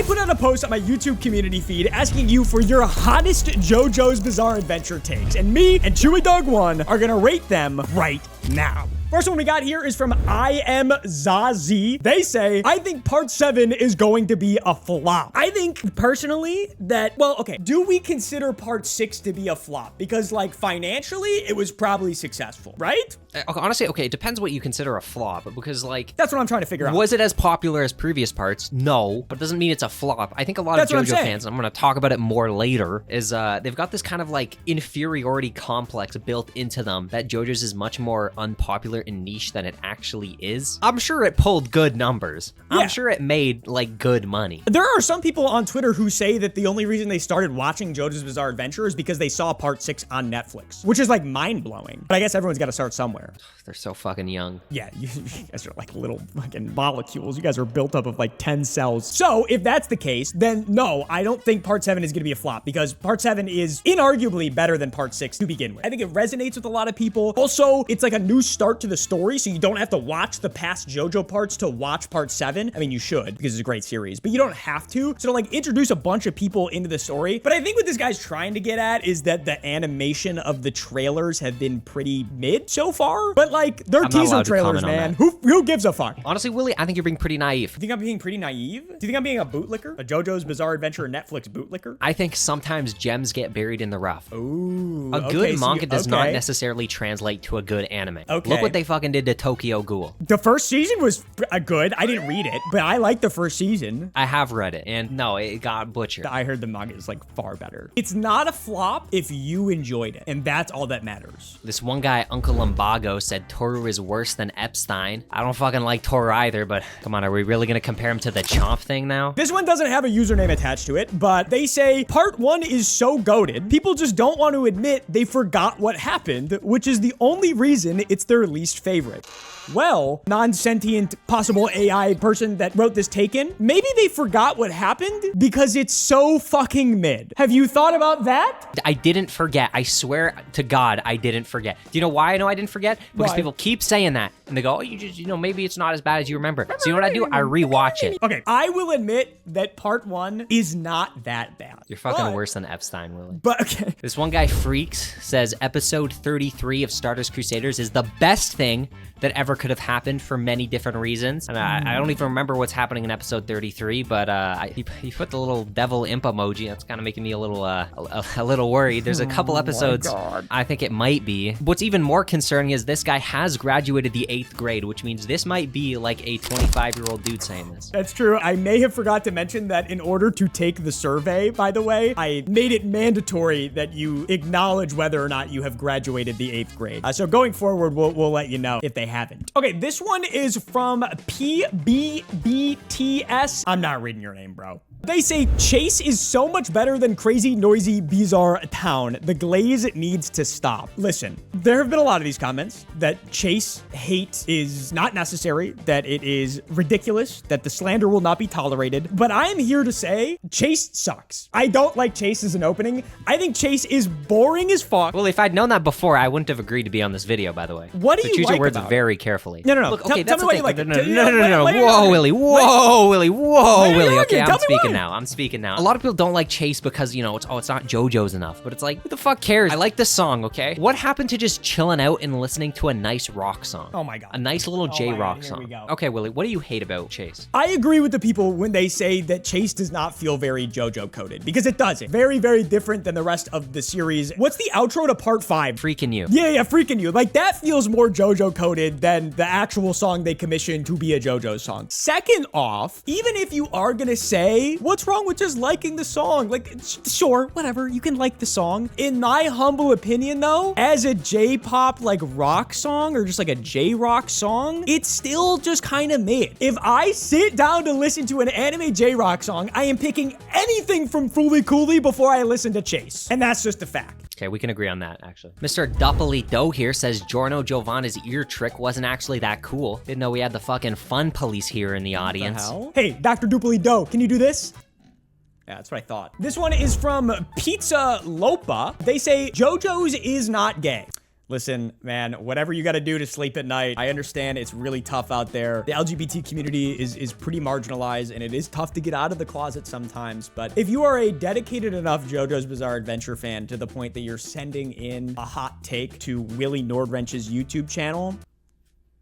put out a post on my YouTube community feed asking you for your hottest JoJo's Bizarre Adventure takes, and me and Chewiedog1 are gonna rate them right now. First one we got here is from I Am Zazie. They say, I think part 7 is going to be a flop. I think personally that, well, okay, do we consider part 6 to be a flop? Because like financially, it was probably successful, right? Honestly, okay, it depends what you consider a flop, because like... That's what I'm trying to figure out. Was it as popular as previous parts? No, but it doesn't mean it's a flop. I think a lot of JoJo fans, and I'm gonna talk about it more later, is they've got this kind of like inferiority complex built into them that JoJo's is much more unpopular and niche than it actually is. I'm sure it pulled good numbers. Yeah. I'm sure it made like good money. There are some people on Twitter who say that the only reason they started watching JoJo's Bizarre Adventure is because they saw part 6 on Netflix, which is like mind-blowing. But I guess everyone's got to start somewhere. They're so fucking young. Yeah, you guys are like little fucking molecules. You guys are built up of like 10 cells. So if that's the case, then no, I don't think part 7 is going to be a flop, because part 7 is inarguably better than part 6 to begin with. I think it resonates with a lot of people. Also, it's like a new start to the story, so you don't have to watch the past JoJo parts to watch part 7. I mean, you should, because it's a great series, but you don't have to. So to like introduce a bunch of people into the story. But I think what this guy's trying to get at is that the animation of the trailers have been pretty mid so far. But like, they're teaser trailers, man. Who gives a fuck? Honestly, Willie, I think you're being pretty naive. You think I'm being pretty naive? Do you think I'm being a bootlicker? A JoJo's Bizarre Adventure Netflix bootlicker? I think sometimes gems get buried in the rough. Ooh. A good manga does not necessarily translate to a good anime. Okay. Look what they fucking did to Tokyo Ghoul. The first season was good. I didn't read it, but I liked the first season. I have read it, and no, it got butchered. I heard the manga is like far better. It's not a flop if you enjoyed it, and that's all that matters. This one guy, Uncle Lumbago, said Toru is worse than Epstein. I don't fucking like Toru either, but come on, are we really gonna compare him to the Chomp thing now? This one doesn't have a username attached to it, but they say part 1 is so goated, people just don't want to admit they forgot what happened, which is the only reason it's their least favorite. Well, non-sentient possible AI person that wrote this take-in, maybe they forgot what happened because it's so fucking mid. Have you thought about that? I didn't forget. I swear to God, I didn't forget. Do you know why I know I didn't forget? Because people keep saying that, and they go, oh, you know, maybe it's not as bad as you remember. So you know what I do? I rewatch it. Okay, I will admit that part 1 is not that bad. You're fucking worse than Epstein, Willie. But okay. This one guy, Freaks, says episode 33 of Stardust Crusaders is the best thing that ever could have happened for many different reasons. And I don't even remember what's happening in episode 33, but he put the little devil imp emoji. That's kind of making me a little worried. There's a couple episodes I think it might be. What's even more concerning is this guy has graduated the 8th grade, which means this might be like a 25-year-old dude saying this. That's true. I may have forgot to mention that in order to take the survey, by the way, I made it mandatory that you acknowledge whether or not you have graduated the 8th grade. So going forward, we'll let you know if they haven't. Okay, this one is from PBBTS. I'm not reading your name, bro. They say Chase is so much better than Crazy Noisy Bizarre Town. The glaze needs to stop. Listen, there have been a lot of these comments that Chase hate is not necessary, that it is ridiculous, that the slander will not be tolerated. But I am here to say Chase sucks. I don't like Chase as an opening. I think Chase is boring as fuck. Well, if I'd known that before, I wouldn't have agreed to be on this video, by the way. What do you choose like your words about very carefully. No. Look, okay, tell me what you like. No. Whoa, Willie. Whoa, Willie. Whoa, Willie. Okay, I'm speaking now. I'm speaking now. A lot of people don't like Chase because, you know, it's not JoJo's enough. But it's like, who the fuck cares? I like this song, okay? What happened to just chilling out and listening to a nice rock song? Oh my God. A nice little J-rock here song. we go. Okay, Willie, what do you hate about Chase? I agree with the people when they say that Chase does not feel very JoJo coded, because it doesn't. Very, very different than the rest of the series. What's the outro to part 5? Freaking You. Yeah, Freaking You. Like, that feels more JoJo coded than the actual song they commissioned to be a JoJo song. Second off, even if you are gonna say, what's wrong with just liking the song? Like, sure, whatever, you can like the song. In my humble opinion, though, as a J-pop, like, rock song, or just like a J-rock song, it's still just kind of mid. If I sit down to listen to an anime J-rock song, I am picking anything from Fooly Cooly before I listen to Chase. And that's just a fact. Okay, we can agree on that, actually. Mr. Duppily Do here says Giorno Giovanna's ear trick wasn't actually that cool. Didn't know we had the fucking fun police here in the audience. What the hell? Hey, Dr. Duppily Do, can you do this? Yeah, that's what I thought. This one is from Pizza Lopa. They say JoJo's is not gay. Listen, man, whatever you got to do to sleep at night, I understand it's really tough out there. The LGBT community is pretty marginalized, and it is tough to get out of the closet sometimes. But if you are a dedicated enough JoJo's Bizarre Adventure fan to the point that you're sending in a hot take to WillyNordwrench's YouTube channel,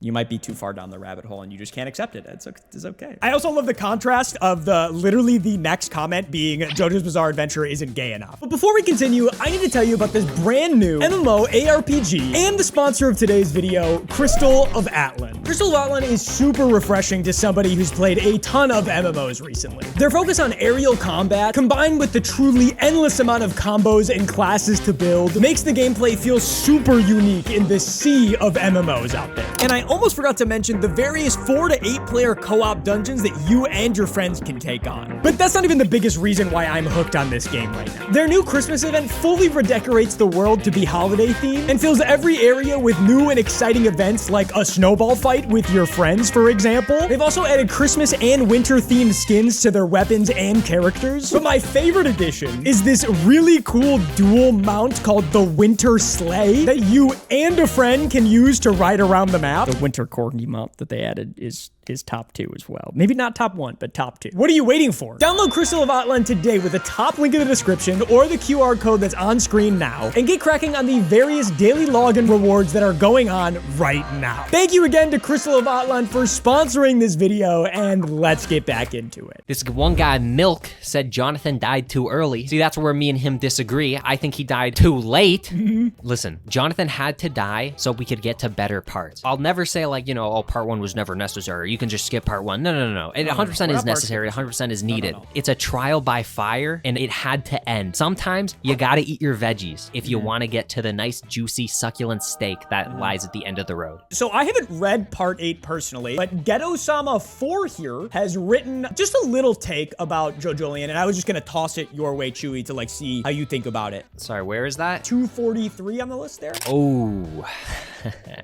you might be too far down the rabbit hole and you just can't accept it. It's okay. I also love the contrast of literally the next comment being JoJo's Bizarre Adventure isn't gay enough. But before we continue, I need to tell you about this brand new MMO ARPG and the sponsor of today's video, Crystal of Atlan. Crystal of Atlan is super refreshing to somebody who's played a ton of MMOs recently. Their focus on aerial combat, combined with the truly endless amount of combos and classes to build, makes the gameplay feel super unique in this sea of MMOs out there. And I almost forgot to mention the various 4 to 8 player co-op dungeons that you and your friends can take on. But that's not even the biggest reason why I'm hooked on this game right now. Their new Christmas event fully redecorates the world to be holiday themed and fills every area with new and exciting events like a snowball fight with your friends, for example. They've also added Christmas and winter themed skins to their weapons and characters. But my favorite addition is this really cool dual mount called the Winter Sleigh that you and a friend can use to ride around the map. The winter corgi mount that they added is top 2 as well. Maybe not top 1, but top 2. What are you waiting for? Download Crystal of Atlan today with the top link in the description or the QR code that's on screen now and get cracking on the various daily login rewards that are going on right now. Thank you again to Crystal of Atlan for sponsoring this video, and let's get back into it. This one guy, Milk, said Jonathan died too early. See, that's where me and him disagree. I think he died too late. Listen, Jonathan had to die so we could get to better parts. I'll never say like, you know, oh, part 1 was never necessary. You can just skip part 1. No. It 100% is necessary. 100% is needed. No. It's a trial by fire, and it had to end. Sometimes you gotta eat your veggies if you want to get to the nice, juicy, succulent steak that lies at the end of the road. So I haven't read part 8 personally, but Ghetto-sama 4 here has written just a little take about JoJolian, and I was just gonna toss it your way, Chewie, to like see how you think about it. Sorry, where is that? 243 on the list there. Oh.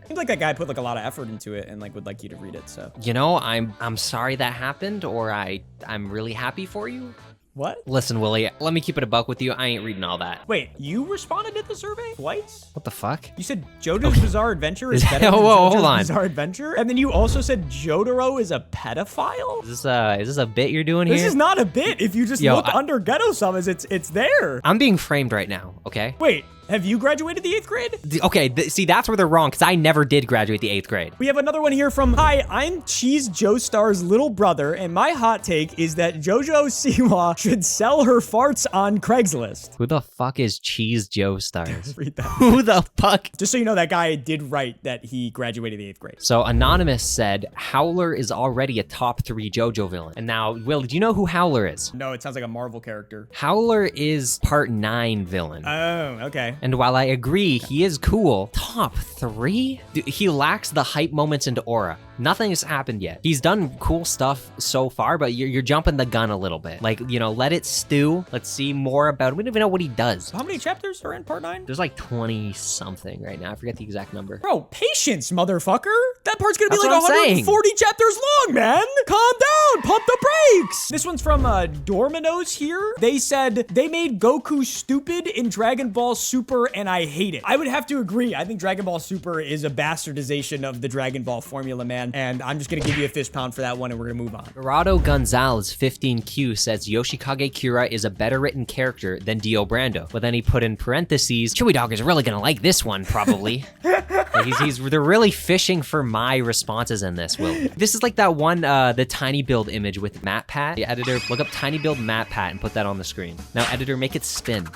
Seems like that guy put like a lot of effort into it and like would like you to read it, so. You know, I'm sorry that happened, or I'm really happy for you. What? Listen, Willie, let me keep it a buck with you. I ain't reading all that. Wait, you responded to the survey twice? What the fuck? You said JoJo's Bizarre Adventure is better than hold JoJo's on. Bizarre Adventure? And then you also said Jotaro is a pedophile? Is this a bit you're doing here? This is not a bit. If you just look under Ghetto-sama's, it's there. I'm being framed right now, okay? Wait. Have you graduated the 8th grade? Okay, see, that's where they're wrong, because I never did graduate the 8th grade. We have another one here from, hi, I'm Cheese Joestar's little brother, and my hot take is that JoJo Siwa should sell her farts on Craigslist. Who the fuck is Cheese Joestars? Read that. Who the fuck? Just so you know, that guy did write that he graduated the 8th grade. So Anonymous said, Howler is already a top 3 JoJo villain. And now, Will, do you know who Howler is? No, it sounds like a Marvel character. Howler is part 9 villain. Oh, okay. And while I agree, he is cool, top 3? Dude, he lacks the hype moments and aura. Nothing has happened yet. He's done cool stuff so far, but you're jumping the gun a little bit. Like, you know, let it stew. Let's see more about him. We don't even know what he does. So how many chapters are in part 9? There's like 20 something right now. I forget the exact number. Bro, patience, motherfucker. That part's gonna be That's like what I'm 140 chapters long, man. Calm down, pump the brakes. This one's from Dorminos here. They said they made Goku stupid in Dragon Ball Super and I hate it. I would have to agree. I think Dragon Ball Super is a bastardization of the Dragon Ball formula, man. And I'm just gonna give you a fist pound for that one and we're gonna move on. Gerardo Gonzalez 15Q says Yoshikage Kira is a better written character than Dio Brando. But then he put in parentheses, Chewiedog is really gonna like this one, probably. Like they're really fishing for my responses in this, Will. This is like that one, the tiny build image with MatPat. The editor, look up tiny build MatPat and put that on the screen. Now, editor, make it spin.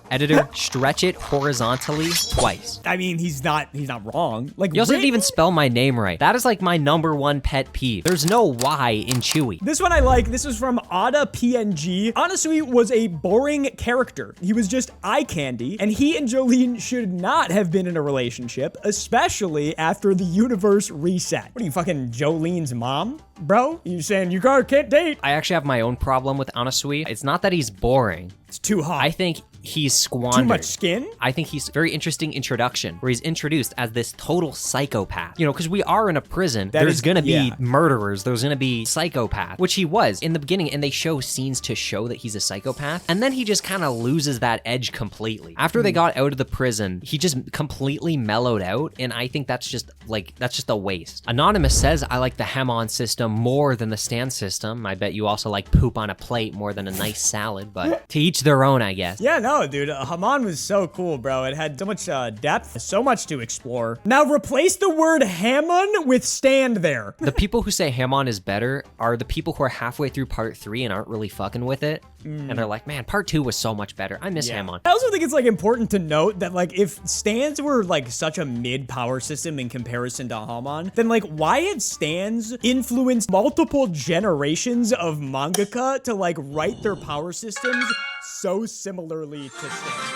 Editor, stretch it horizontally twice. I mean, he's not wrong. Like, you also didn't even spell my name right. That is like my #1 pet peeve. There's no Y in Chewie. This one I like. This is from Ada PNG. Anasui was a boring character. He was just eye candy, and he and Jolene should not have been in a relationship, especially after the universe reset. What are you, fucking Jolene's mom, bro? You saying you can't date? I actually have my own problem with Anasui. It's not that he's boring. It's too hot. I think he's squandered. Too much skin? I think he's a very interesting introduction where he's introduced as this total psychopath. You know, because we are in a prison. There's gonna be murderers. There's gonna be psychopaths, which he was in the beginning, and they show scenes to show that he's a psychopath. And then he just kind of loses that edge completely. After they got out of the prison, he just completely mellowed out, and I think that's just a waste. Anonymous says, I like the hem-on system more than the stand system. I bet you also like poop on a plate more than a nice salad, but to each their own, I guess. Yeah, no, dude. Haman was so cool, bro. It had so much depth, so much to explore. Now replace the word Hammon with stand there. The people who say Hammon is better are the people who are halfway through part 3 and aren't really fucking with it. And they're like, man, part 2 was so much better. I miss Hammon. I also think it's like important to note that like if stands were like such a mid power system in comparison to Hammon, then like why had stands influenced multiple generations of mangaka to like write their power systems so similarly to stands?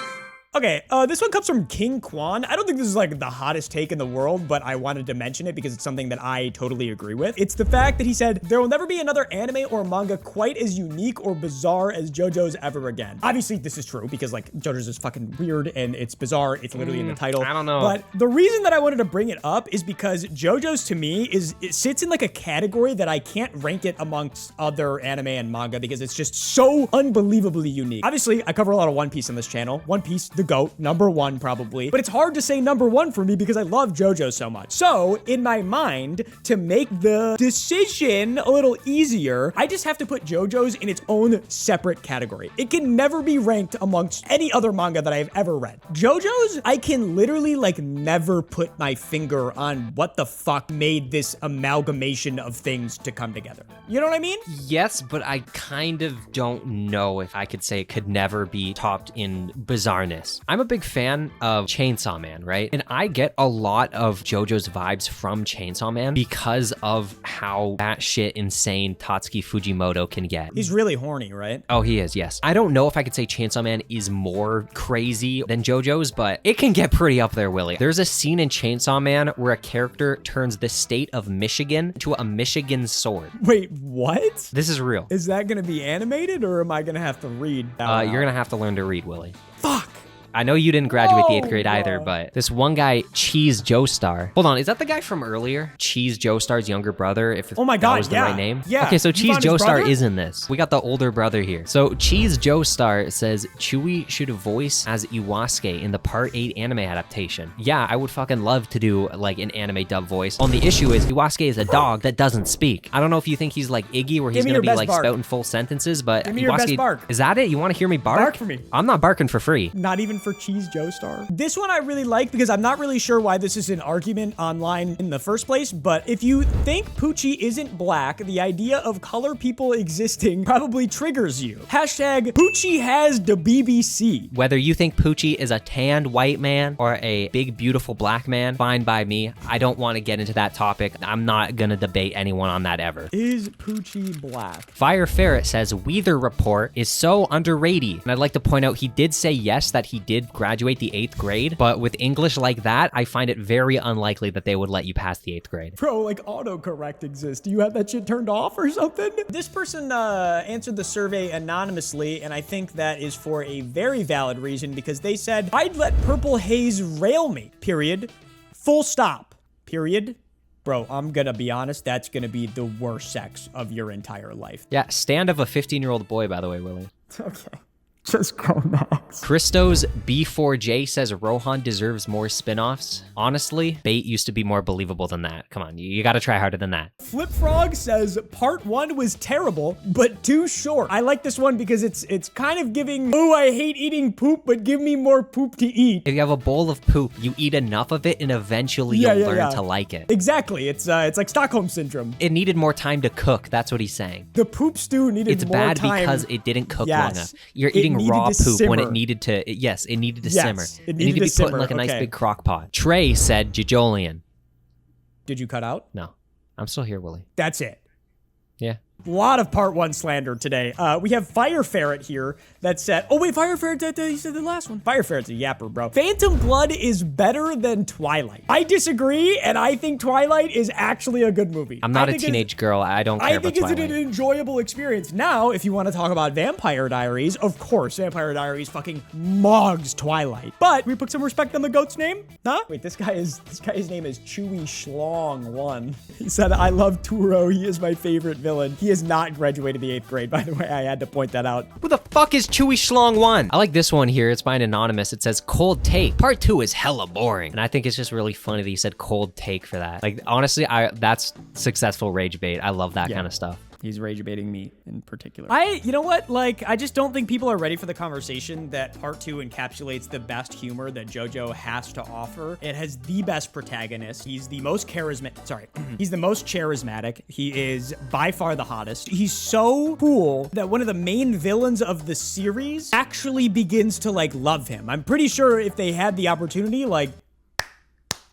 Okay, this one comes from King Kwan. I don't think this is like the hottest take in the world, but I wanted to mention it because it's something that I totally agree with. It's the fact that he said, there will never be another anime or manga quite as unique or bizarre as JoJo's ever again. Obviously, this is true because like JoJo's is fucking weird and it's bizarre. It's literally in the title. I don't know. But the reason that I wanted to bring it up is because JoJo's to me it sits in like a category that I can't rank it amongst other anime and manga because it's just so unbelievably unique. Obviously, I cover a lot of One Piece on this channel. One Piece, the GOAT, #1 probably, but it's hard to say #1 for me because I love JoJo so much. So in my mind, to make the decision a little easier, I just have to put JoJo's in its own separate category. It can never be ranked amongst any other manga that I've ever read. JoJo's, I can literally like never put my finger on what the fuck made this amalgamation of things to come together. You know what I mean? Yes, but I kind of don't know if I could say it could never be topped in bizarreness. I'm a big fan of Chainsaw Man, right? And I get a lot of JoJo's vibes from Chainsaw Man because of how batshit insane Tatsuki Fujimoto can get. He's really horny, right? Oh, he is, yes. I don't know if I could say Chainsaw Man is more crazy than JoJo's, but it can get pretty up there, Willie. There's a scene in Chainsaw Man where a character turns the state of Michigan to a Michigan sword. Wait, what? This is real. Is that gonna be animated or am I gonna have to read? You're gonna have to learn to read, Willie. Fuck. I know you didn't graduate the 8th grade either, but this one guy, Cheese Joestar. Hold on, is that the guy from earlier? Cheese Joestar's younger brother, if oh my God, that was the right name? Yeah. Okay, so You Cheese found his Joestar brother? is in this. We got the older brother here. So Cheese Joestar says, Chewie should voice as Iwasuke in the Part 8 anime adaptation. Yeah, I would fucking love to do like an anime dub voice. Only issue is Iwasuke is a dog that doesn't speak. I don't know if you think he's like Iggy where he's gonna be like spouting full sentences, but Give me your best Iwasuke, bark. is that it? You wanna hear me bark? Bark for me. I'm not barking for free. Not even for Cheese Joestar. This one I really like because I'm not really sure why this is an argument online in the first place, but if you think Poochie isn't black, the idea of color people existing probably triggers you. Hashtag Poochie has the BBC. Whether you think Poochie is a tanned white man or a big, beautiful black man, fine by me. I don't want to get into that topic. I'm not gonna debate anyone on that ever. Is Poochie black? Fire Ferret says, Weather Report is so underrated. And I'd like to point out he did say yes, that he did graduate the 8th grade, but with English like that, I find it very unlikely that they would let you pass the 8th grade. Bro, like autocorrect exists. Do you have that shit turned off or something? This person answered the survey anonymously, and I think that is for a very valid reason because they said, I'd let Purple Haze rail me, period. Full stop, period. Bro, I'm gonna be honest, that's gonna be the worst sex of your entire life. Yeah, stand of a 15-year-old boy, by the way, Willie. Okay. Just go next. Christos B4J says Rohan deserves more spin-offs. Honestly, Bait used to be more believable than that. Come on, you gotta try harder than that. Flip Frog says part 1 was terrible, but too short. I like this one because it's kind of giving, oh, I hate eating poop, but give me more poop to eat. If you have a bowl of poop, you eat enough of it and eventually you'll learn to like it. Exactly. It's like Stockholm Syndrome. It needed more time to cook. That's what he's saying. The poop stew needed more time. It's bad because it didn't cook long enough. You're eating raw poop when it needed to, yes, it needed to simmer. It needed to be put in like a nice big crock pot. Trey said Jajolian. Did you cut out? No, I'm still here, Willie. That's it. Yeah. lot of part 1 slander today. We have Fire Ferret here that said, oh wait, Fire Ferret, he said the last one. Fire Ferret's a yapper, bro. Phantom Blood is better than Twilight. I disagree, and I think Twilight is actually a good movie. I'm not a teenage girl. I don't care about Twilight. I think it's an enjoyable experience. Now, if you want to talk about Vampire Diaries, of course, Vampire Diaries fucking mogs Twilight. But we put some respect on the goat's name? Huh? Wait, this guy's name is CHEWIE1. He said, I love Turo. He is my favorite villain. He has not graduated the 8th grade, by the way. I had to point that out. Who the fuck is CHEWIE1? I like this one here. It's by an anonymous. It says, cold take. Part 2 is hella boring. And I think it's just really funny that he said cold take for that. Like, honestly, that's successful rage bait. I love that kind of stuff. He's rage baiting me in particular. You know what? Like, I just don't think people are ready for the conversation that part 2 encapsulates the best humor that JoJo has to offer. It has the best protagonist. He's the most he's the most charismatic. He is by far the hottest. He's so cool that one of the main villains of the series actually begins to like love him. I'm pretty sure if they had the opportunity, like,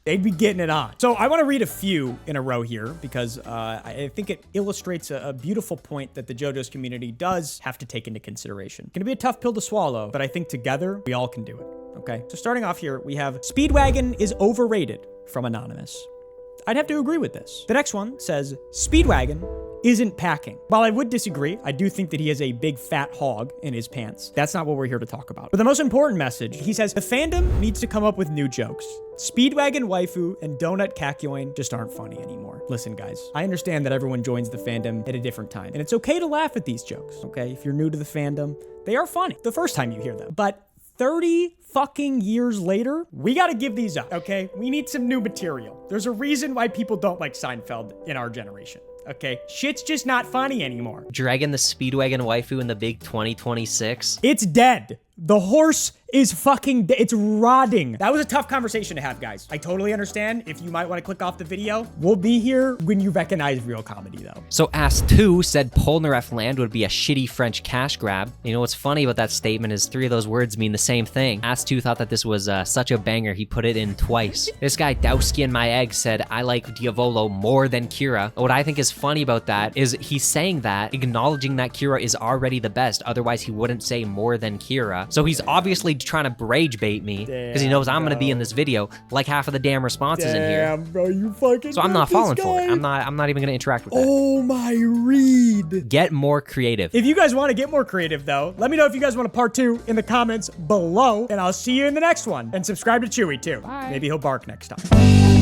they'd be getting it on. So I want to read a few in a row here because I think it illustrates a beautiful point that the JoJo's community does have to take into consideration. It's gonna be a tough pill to swallow, but I think together we all can do it, okay? So starting off here, we have Speedwagon is overrated from Anonymous. I'd have to agree with this. The next one says, Speedwagon isn't packing. While I would disagree, I do think that he has a big fat hog in his pants. That's not what we're here to talk about. But the most important message, he says, the fandom needs to come up with new jokes. Speedwagon waifu and Donut Kakyoin just aren't funny anymore. Listen, guys, I understand that everyone joins the fandom at a different time, and it's okay to laugh at these jokes, okay? If you're new to the fandom, they are funny the first time you hear them. But 30 fucking years later, we gotta give these up, okay? We need some new material. There's a reason why people don't like Seinfeld in our generation. Okay, shit's just not funny anymore. Dragging the Speedwagon waifu in the big 2026. It's dead. The horse is fucking dead. It's rotting. That was a tough conversation to have, guys. I totally understand if you might want to click off the video. We'll be here when you recognize real comedy, though. So Ass2 said Polnareff land would be a shitty French cash grab. You know what's funny about that statement is 3 of those words mean the same thing. Ass2 thought that this was such a banger, he put it in twice. This guy Dowski and My Egg said, I like Diavolo more than Kira. What I think is funny about that is he's saying that, acknowledging that Kira is already the best, otherwise he wouldn't say more than Kira. So he's obviously trying to rage bait me because he knows I'm gonna be in this video, like half of the damn responses in here. Damn, bro, you fucking. So I'm not falling for it. I'm not even gonna interact with that. Oh my read. Get more creative. If you guys want to get more creative though, let me know if you guys want a part 2 in the comments below, and I'll see you in the next one. And subscribe to Chewie too. Bye. Maybe he'll bark next time.